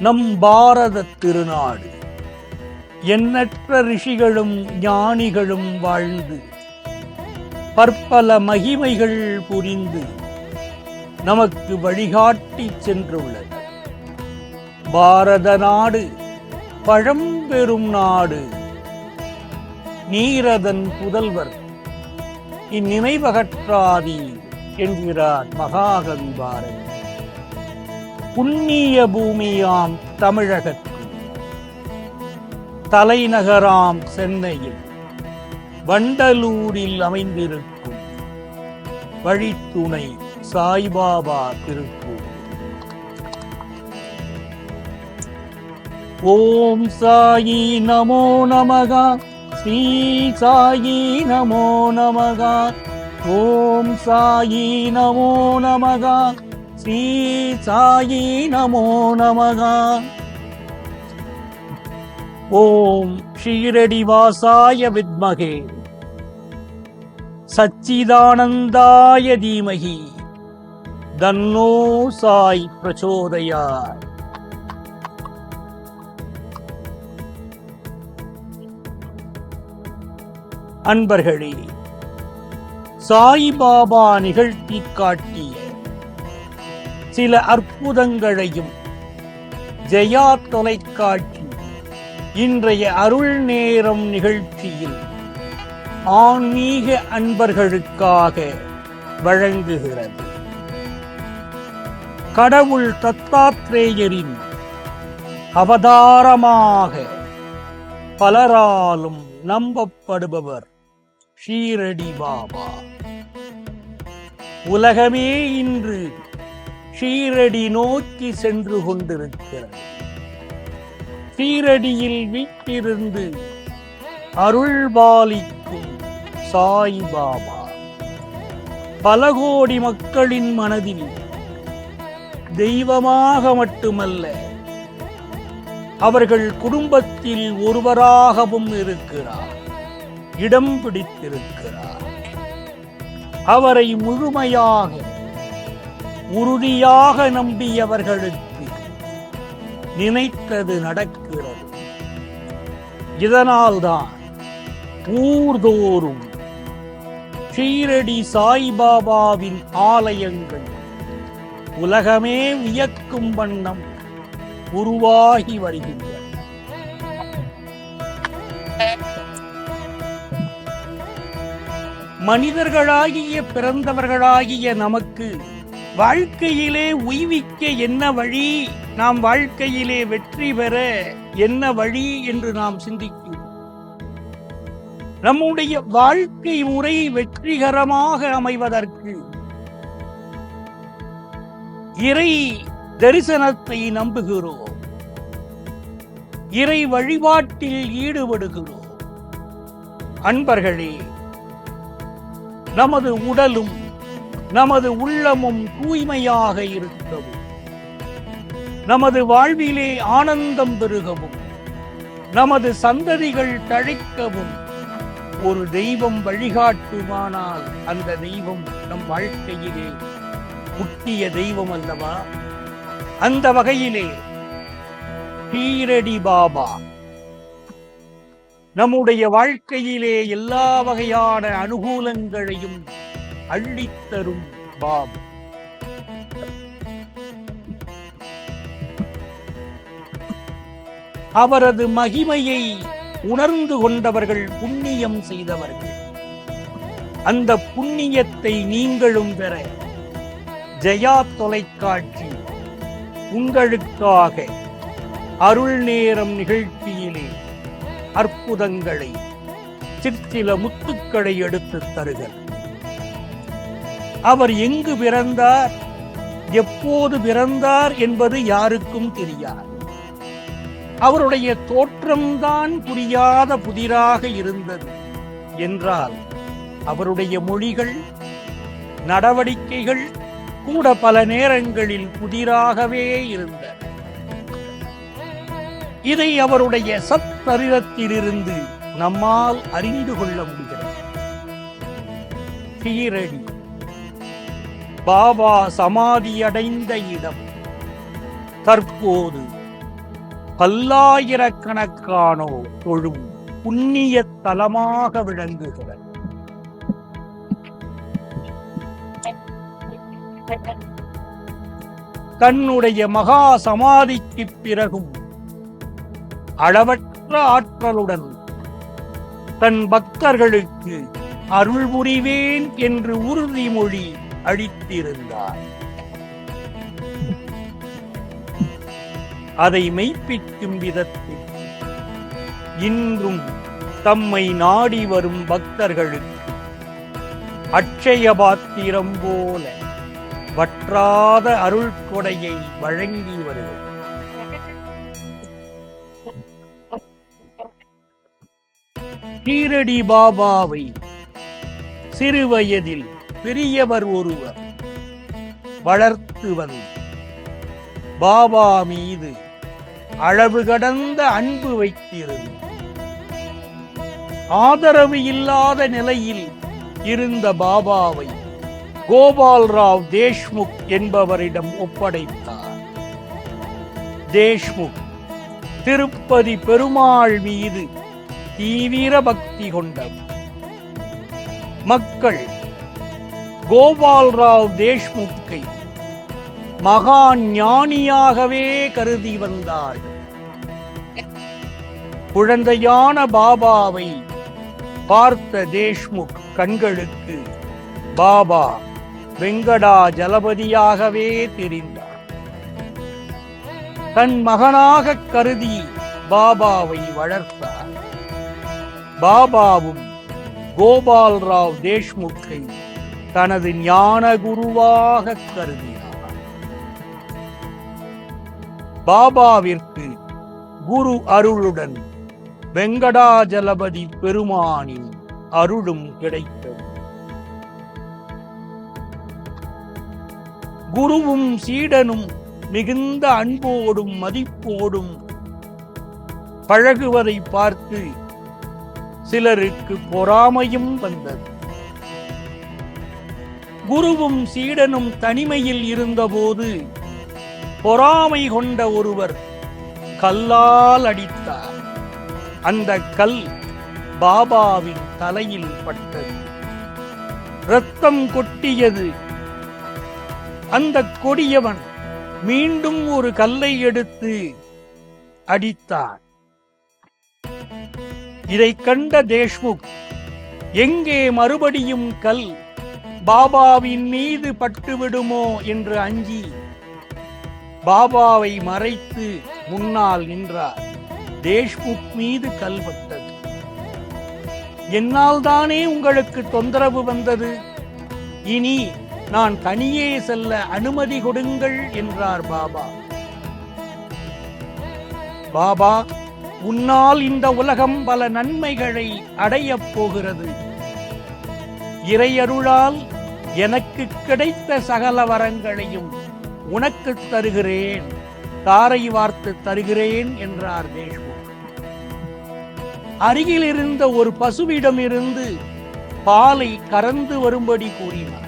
நம் பாரத திருநாடு எண்ணற்ற ரிஷிகளும் ஞானிகளும் வாழ்ந்து பற்பல மகிமைகள் புரிந்து நமக்கு வழிகாட்டி சென்றுள்ளது. பாரத நாடு பழம்பெரும் நாடு. நீரதன் புதல்வர் இந்நினைவகற்றாதி என்கிறார் மகாகவி பாரதி. புண்ணிய பூமியாம் தமிழகத்தில் தலைநகராம் சென்னையில் வண்டலூரில் அமைந்திருக்கும் வழித்துணை சாய்பாபா திருக்கோவில். ஓம் சாயி நமோ நமகா, ஸ்ரீ சாயி நமோ நமகா. ஓம் சாயி நமோ நமகா, ஸ்ரீ சாயி நமோ நமகா. ஓம் ஷீரடி வாசாய வித்மகே சச்சிதானந்தாய தீமகி தன்னோ சாய் பிரச்சோதயாத். அன்பர்களே, சாய்பாபா நிகழ்த்தி காட்டிய சில அற்புதங்களையும் ஜெயா தொலைக்காட்சி இன்றைய அருள் நேரம் நிகழ்ச்சியில் ஆன்மீக அன்பர்களுக்காக வழங்குகிறது. கடவுள் தத்தாத்ரேயரின் அவதாரமாக பலராலும் நம்பப்படுபவர் ஷீரடி பாபா. உலகமே இன்று ஷீரடி நோக்கி சென்று கொண்டிருக்கிறது. ஷீரடியில் வீட்டிலிருந்து அருள் பாலிக்கும் சாய்பாபா பல கோடி மக்களின் மனதில் தெய்வமாக மட்டுமல்ல, அவர்கள் குடும்பத்தில் ஒருவராகவும் இருக்கிறார், இடம் பிடித்திருக்கிறார். அவரை முழுமையாக உறுதியாக நம்பியவர்களுக்கு நினைத்தது நடக்கிறது. இதனால்தான் ஊர்தோறும் ஷீரடி சாய்பாபாவின் ஆலயங்கள் உலகமே வியக்கும் வண்ணம் உருவாகி வருகின்றன. மனிதர்களாகிய பிறந்தவர்களாகிய நமக்கு வாழ்க்கையிலே உய்விக்க என்ன வழி, நாம் வாழ்க்கையிலே வெற்றி பெற என்ன வழி என்று நாம் சிந்திக்கிறோம். நம்முடைய வாழ்க்கை முறை வெற்றிகரமாக அமைவதற்கு இறை தரிசனத்தை நம்புகிறோம், இறை வழிபாட்டில் ஈடுபடுகிறோம். அன்பர்களே, நமது உடலும் நமது உள்ளமும் தூய்மையாக இருக்கவும், நமது வாழ்விலே ஆனந்தம் பெருகவும், நமது சந்ததிகள் தழைக்கவும் ஒரு தெய்வம் வழிகாட்டுமானால் அந்த தெய்வம் நம் வாழ்க்கையிலே முக்கிய தெய்வம் அல்லவா? அந்த வகையிலே ஷீரடி பாபா நம்முடைய வாழ்க்கையிலே எல்லா வகையான அனுகூலங்களையும் அள்ளித்தரும் பாபா. அவரது மகிமையை உணர்ந்து கொண்டவர்கள் புண்ணியம் செய்தவர்கள். அந்த புண்ணியத்தை நீங்களும் பெற ஜெயா தொலைக்காட்சி உங்களுக்காக அருள் நேரம் நிகழ்ச்சியிலே அற்புதங்களை, சிற்சில முத்துக்களை எடுத்து தருகிறார். அவர் எங்கு பிறந்தார், எப்போது பிறந்தார் என்பது யாருக்கும் தெரியாது. அவருடைய தோற்றம்தான் புரியாத புதிராக இருந்தது என்றால், அவருடைய மொழிகள், நடவடிக்கைகள் கூட பல நேரங்களில் புதிராகவே இருந்தன. இதை அவருடைய சத்தரிதத்திலிருந்து நம்மால் அறிந்து கொள்ள முடிகிறது. ஷீரடி பாபா சமாதியடைந்த இடம் தற்போது பல்லாயிரக்கணக்கானோர் தொழும் புண்ணிய தலமாக விளங்குகிறது. தன்னுடைய மகா சமாதிக்கு பிறகும் அளவற்ற ஆற்றலுடன் தன் பக்தர்களுக்கு அருள் புரிவேன் என்று உறுதிமொழி அளித்திருந்தார். அதை மெய்ப்பிக்கும் விதத்தில் இன்றும் தம்மை நாடி வரும் பக்தர்களுக்கு அட்சய பாத்திரம் போல வற்றாத அருள் கொடையை வழங்கி வருகிறது. ஷீரடி பாபாவை சிறுவயதில் பெரியவர் ஒருவர் வளர்த்து வந்து பாபா மீது அளவு கடந்த அன்பு வைத்திருந்தார். ஆதரவு இல்லாத நிலையில் இருந்த பாபாவை கோபால்ராவ் தேஷ்முக் என்பவரிடம் ஒப்படைத்தார். தேஷ்முக் திருப்பதி பெருமாள் மீது தீவிர பக்தி கொண்டவர். மக்கள் கோபால்ராவ் தேஷ்முக்கை மகா ஞானியாகவே கருதி வந்தார்கள். குழந்தையான பாபாவை பார்த்த தேஷ்முக் கண்களுக்கு பாபா வெங்கடாஜலபதியாகவே தெரிந்தார். தன் மகனாக கருதி பாபாவை வளர்த்தார். பாபாவும் கோபால்ராவ் தேஷ்முக்கை தனது ஞான குருவாக கருதினார். பாபாவிற்கு குரு அருளுடன் வெங்கடாஜலபதி பெருமானின் அருளும் கிடைத்தது. குருவும் சீடனும் மிகுந்த அன்போடும் மதிப்போடும் பழகுவதை பார்த்து சிலருக்கு பொறாமையும் வந்தது. குருவும் சீடனும் தனிமையில் இருந்தபோது பொறாமை கொண்ட ஒருவர் கல்லால் அடித்தார். அந்த கல் பாபாவின் தலையில் பட்டது. இரத்தம் கொட்டியது. அந்த கொடியவன் மீண்டும் ஒரு கல்லை எடுத்து அடித்தான். இதை கண்ட தேஷ்முக், எங்கே மறுபடியும் கல் பாபாவின் மீது பட்டுவிடுமோ என்று அஞ்சி பாபாவை மறைத்து முன்னால் நின்றார். தேஷ்முக் மீது கல் பட்டது. என்னால் தானே உங்களுக்கு தொந்தரவு வந்தது, இனி நான் தனியே செல்ல அனுமதி கொடுங்கள் என்றார் பாபா. பாபா, உன்னால் இந்த உலகம் பல நன்மைகளை அடையப் போகிறது. இறையருளால் எனக்கு கிடைத்த சகல வரங்களையும் உனக்கு தருகிறேன், தாரை வார்த்து தருகிறேன் என்றார் தேஷ்முக். அருகில் இருந்த ஒரு பசுவிடமிருந்து பாலை கறந்து வரும்படி கூறினார்.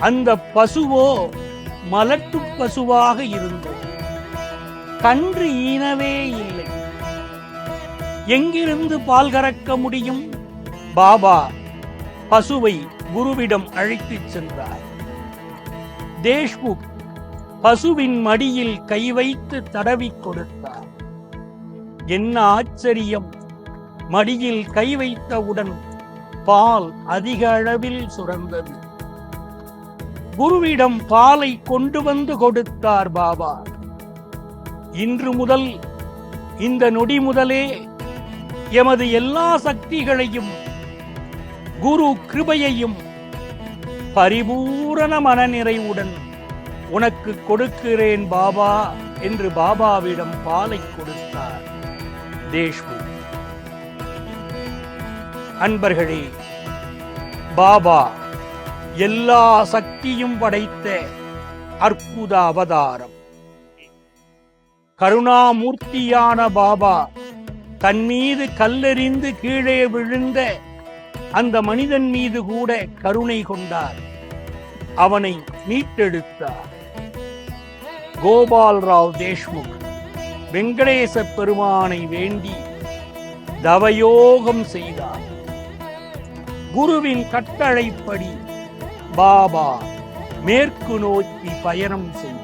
அந்த பசுவோ மலட்டு பசுவாக இருந்தது. கன்று ஈனவே இல்லை. எங்கிருந்து பால் கறக்க முடியும்? பாபா பசுவை குருவிடம் அழைத்துச் சென்றார். தேஷ்முக் பசுவின் மடியில் கை வைத்து தடவி கொடுத்தார். என்ன ஆச்சரியம்! மடியில் கை வைத்தவுடன் பால் அதிக அளவில் சுரந்தது. குருவிடம் பாலை கொண்டு வந்து கொடுத்தார் பாபா. இன்று முதல், இந்த நொடி முதலே எமது எல்லா சக்திகளையும் குரு கிருபையையும் பரிபூரண மனநிறைவுடன் உனக்கு கொடுக்கிறேன் பாபா என்று பாபாவிடம் பாலை கொடுத்தார் தேஷ்முக். அன்பர்களே, பாபா எல்லா சக்தியும் படைத்த அற்புத அவதாரம். கருணாமூர்த்தியான பாபா தன் மீது கல்லெறிந்து கீழே விழுந்த அந்த மனிதன் மீது கூட கருணை கொண்டார். அவனை மீட்டெடுத்தார். கோபால்ராவ் தேஷ்முக் வெங்கடேச பெருமானை வேண்டி தவயோகம் செய்தார். குருவின் கட்டளைப்படி பாபா மேற்கு நோக்கி பயணம் செய்தார்.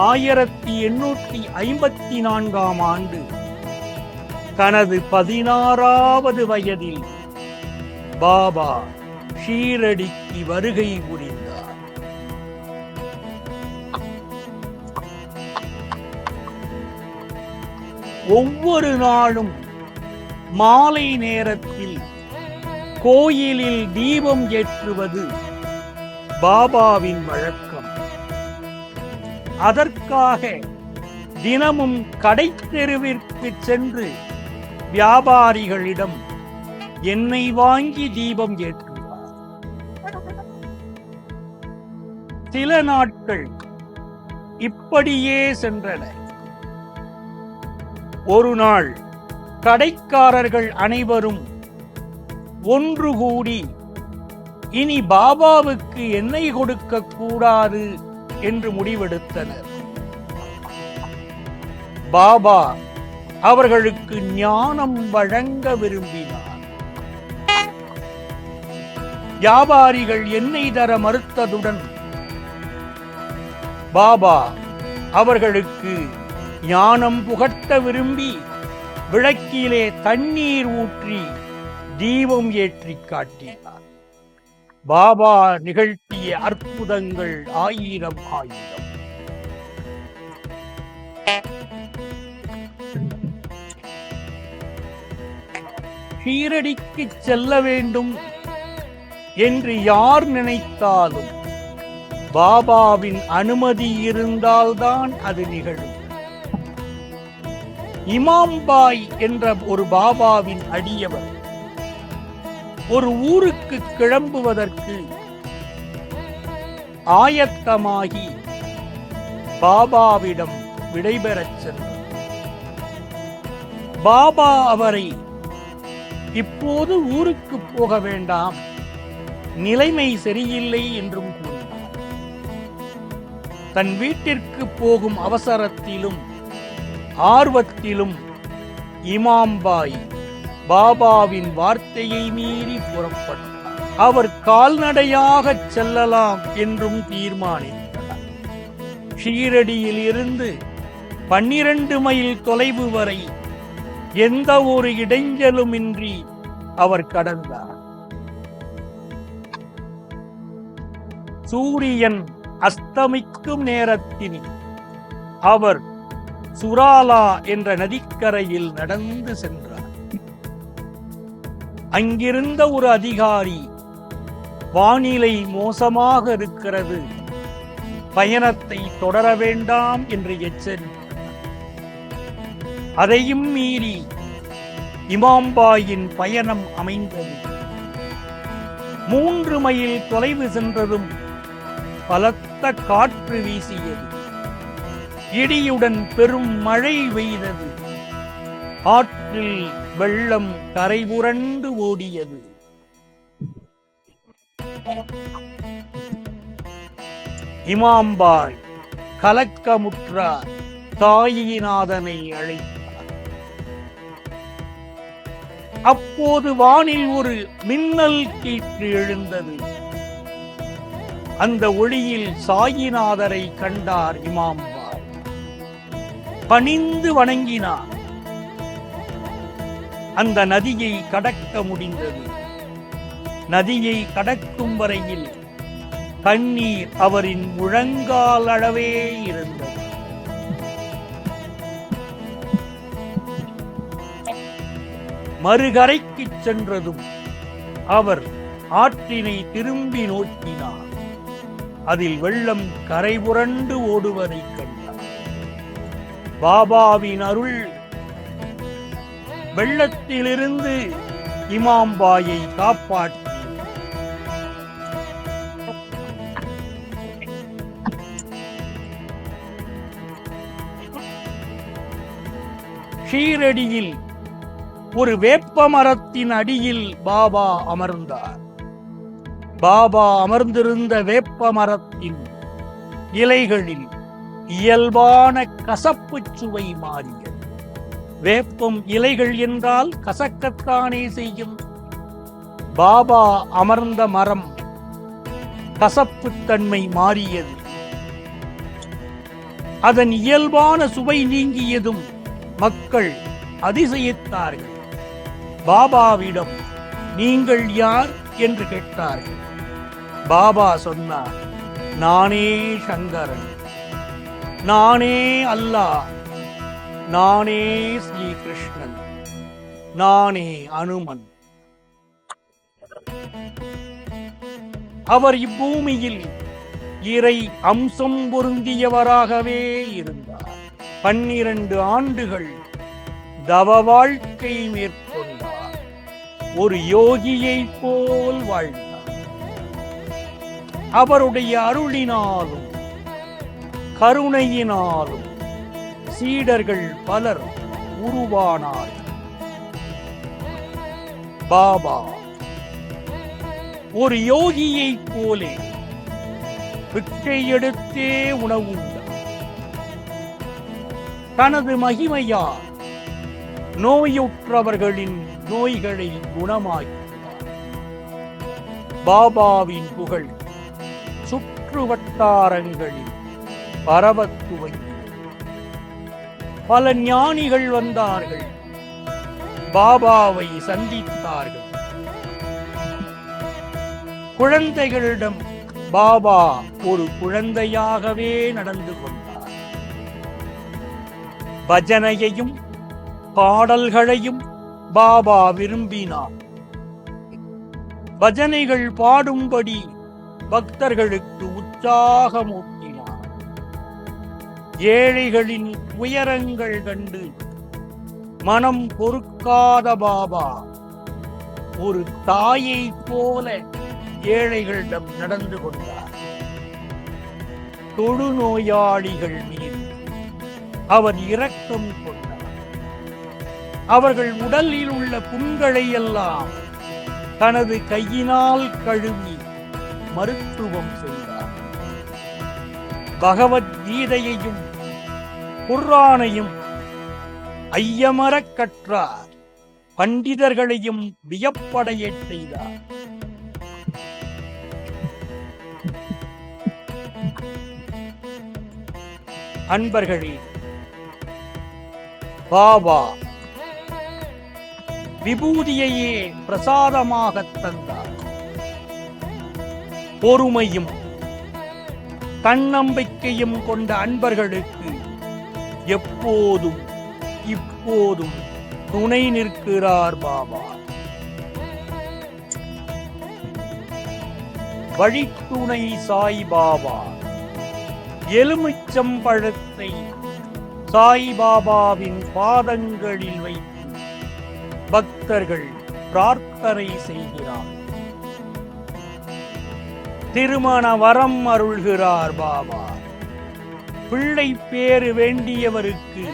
1854 ஆண்டு தனது 16வது வயதில் பாபா ஷீரடிக்கு வருகை புரிந்தார். ஒவ்வொரு நாளும் மாலை நேரத்தில் கோயிலில் தீபம் ஏற்றுவது பாபாவின் வழக்கம். அதற்காக தினமும் கடைத்தெருவிற்கு சென்று வியாபாரிகளிடம் எண்ணெய் வாங்கி தீபம் ஏற்றுவார். சில நாட்கள் இப்படியே சென்றன. ஒரு நாள் கடைக்காரர்கள் அனைவரும் ஒன்று கூடி இனி பாபாவுக்கு எண்ணெய் கொடுக்க கூடாது என்று முடிவெடுத்தனர். பாபா அவர்களுக்கு ஞானம் வழங்க விரும்பினார். வியாபாரிகள் எண்ணெய் தர மறுத்ததுடன் பாபா அவர்களுக்கு ஞானம் புகட்ட விரும்பி விளக்கிலே தண்ணீர் ஊற்றி தீபம் ஏற்றி காட்டினார். பாபா நிகழ்த்திய அற்புதங்கள் 1000. ஷீரடிக்கு செல்ல வேண்டும் என்று யார் நினைத்தாலும் பாபாவின் அனுமதி இருந்தால்தான் அது நிகழும். இமாம்பாய் என்ற ஒரு பாபாவின் அடியவர் ஒரு ஊருக்கு கிளம்புவதற்கு ஆயத்தமாகி பாபாவிடம் விடைபெறச் சென்றார். பாபா அவரை இப்போது ஊருக்கு போக வேண்டாம், நிலைமை சரியில்லை என்றும் கூறினார். தன் வீட்டிற்கு போகும் அவசரத்திலும் ஆர்வத்திலும் இமாம்பாய் பாபாவின் வார்த்தையை மீறி புறப்பட்டார். அவர் கால்நடையாக செல்லலாம் என்றும் தீர்மானித்தார். ஷீரடியில் இருந்து 12 மைல் தொலைவு வரை எந்த ஒரு இடைஞ்சலுமின்றி அவர் கடந்தார். சூரியன் அஸ்தமிக்கும் நேரத்தில் அவர் சுராலா என்ற நதிக்கரையில் நடந்து சென்றார். அங்கிருந்த ஒரு அதிகாரி, வானிலை மோசமாக இருக்கிறது, பயணத்தை தொடர வேண்டாம் என்று எச்சரித்தார். அதையும் மீறி இமாம்பாயின் பயணம் அமைந்தது. 3 மைல் தொலைவு சென்றதும் பலத்த காற்று வீசியது. இடியுடன் பெரும் மழை பெய்தது. ஆற்றில் வெள்ளம் கரை புரண்டு ஓடியது. இமாம்பாய் கலக்கமுற்றார். தாயிநாதனை அழைத்தார். அப்போது வானில் ஒரு மின்னல் கீற்று எழுந்தது. அந்த ஒளியில் சாயிநாதரை கண்டார் இமாம்பாய். பணிந்து வணங்கினார். அந்த நதியை கடக்க முடிந்தது. நதியை கடக்கும் வரையில் தண்ணீர் அவரின் முழங்கால் அளவே இருந்தது. மறுகரைக்கு சென்றதும் அவர் ஆற்றினை திரும்பி நோக்கினார். அதில் வெள்ளம் கரை புரண்டு ஓடுவதை கண்டார். பாபாவின் அருள் வெள்ளத்திலிருந்து இமாம்பாயை காப்பாற்றி ஷீரடியில் ஒரு வேப்ப மரத்தின் அடியில் பாபா அமர்ந்தார். பாபா அமர்ந்திருந்த வேப்ப மரத்தின் இலைகளில் இயல்பான கசப்பு சுவை மாறியது. வேப்பம் இலைகள் என்றால் கசக்கத்தானே செய்யும். பாபா அமர்ந்த மரம் கசப்புத்தன்மை மாறியது. அதன் இயல்பான சுவை நீங்கியதும் மக்கள் அதிசயித்தார்கள். பாபாவிடம் நீங்கள் யார் என்று கேட்டார்கள். பாபா சொன்னார், நானே சங்கரன், நானே அல்லாஹ், நானே ஸ்ரீ கிருஷ்ணன், நானே அனுமன். அவர் இப்பூமியில் இறை அம்சம் பொருந்தியவராகவே இருந்தார். 12 ஆண்டுகள் தவ வாழ்க்கை மேற்கொண்டார். ஒரு யோகியை போல் வாழ்ந்தார். அவருடைய அருளினாலும் கருணையினாலும் சீடர்கள் பலர் உருவானார்கள். பாபா ஒரு யோகியைப் போலே பிச்சை எடுத்தே உணவுண்டார். தனது மகிமையால் நோயுற்றவர்களின் நோய்களை குணமாக்கினார். பாபாவின் புகழ் சுற்று வட்டாரங்களில் பரவத் துவங்கியது. பல ஞானிகள் வந்தார்கள், பாபாவை சந்தித்தார்கள். குழந்தைகளிடம் பாபா ஒரு குழந்தையாகவே நடந்து கொண்டார். பஜனையையும் பாடல்களையும் பாபா விரும்பினார். பஜனைகள் பாடும்படி பக்தர்களுக்கு உற்சாகமூட்டினார். ஏழைகளின் உயரங்கள் கண்டு மனம் பொறுக்காத பாபா ஒரு தாயை போல ஏழைகளிடம் நடந்து கொண்டார். தொழுநோயாளிகள் மீது அவர் இரக்கம் கொண்டார். அவர்கள் உடலில் உள்ள புண்களை எல்லாம் தனது கையினால் கழுவி மருத்துவம் செய்தார். பகவத்கீதையையும் குர்ஆனையும் ஐயமறக் கற்றார். பண்டிதர்களையும் வியப்படையச் செய்தார். அன்பர்களே, பாபா விபூதியையே பிரசாதமாகத் தந்தார். பொறுமையும் தன்னம்பிக்கையும் கொண்ட அன்பர்களுக்கு எப்போதும் இப்போதும் துணை நிற்கிறார் பாபா. வழித்துணை சாய் பாபா. எலுமிச்சம்பழத்தை சாய்பாபாவின் பாதங்களில் வைத்து பக்தர்கள் பிரார்த்தனை செய்கிறார். திருமண வரம் அருள்கிறார் பாபா. பிள்ளை பேறு வேண்டியவருக்கு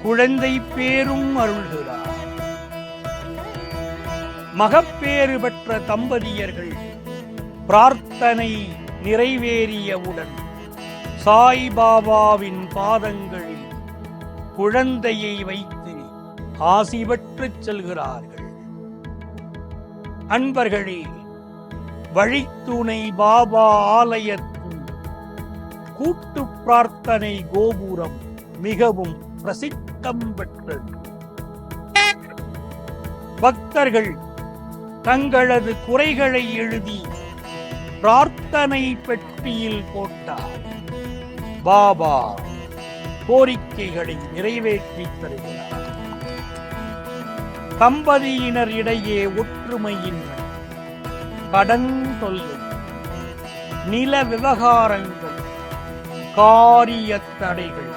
குழந்தை பேரும் அருள்கிறார். மகப்பேறு பெற்ற தம்பதியர்கள் பிரார்த்தனை நிறைவேறியவுடன் சாய்பாபாவின் பாதங்களில் குழந்தையை வைத்து ஆசி பெற்றுச் செல்கிறார்கள். அன்பர்களே, வழித்துணை பாபா ஆலயத்தின் கூட்டு பிரார்த்தனை கோபுரம் மிகவும் பிரசித்தம் பெற்றது. பக்தர்கள் தங்களது குறைகளை எழுதி பிரார்த்தனை பெட்டியில் போட்டார். பாபா கோரிக்கைகளை நிறைவேற்றி தருகிறார். தம்பதியினர் இடையே ஒற்றுமையின்மை, கடன் தொல்லை, நில விவகாரங்கள், காரிய தடைகள்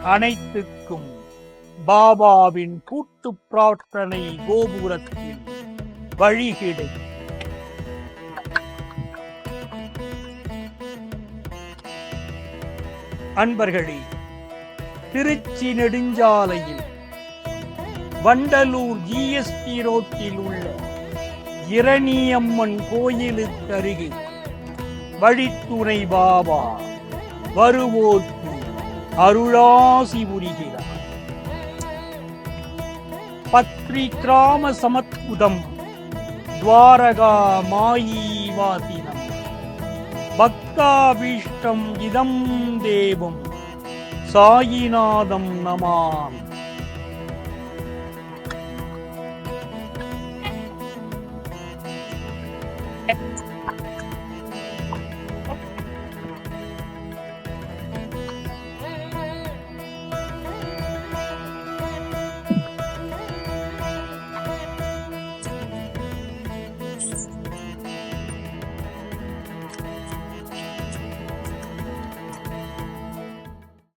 அனைத்துக்கும் பாபாவின் கூட்டு பிரார்த்தனை கோபுரத்தில் வழிகிடை. அன்பர்களே, திருச்சி நெடுஞ்சாலையில் வண்டலூர் ஜிஎஸ்டி ரோட்டில் உள்ள இரணியம்மன் கோயிலுக்கு அருகில் வழித்துணை பாபா வருவோர்க்கு அருளாசி புரிகிறார். பத்ரி கிராம சமத்குதம் துவாரகா மாயி வாசினம் பக்தாபீஷ்டம் இதம் தேவம் சாயிநாதம் நமாமி.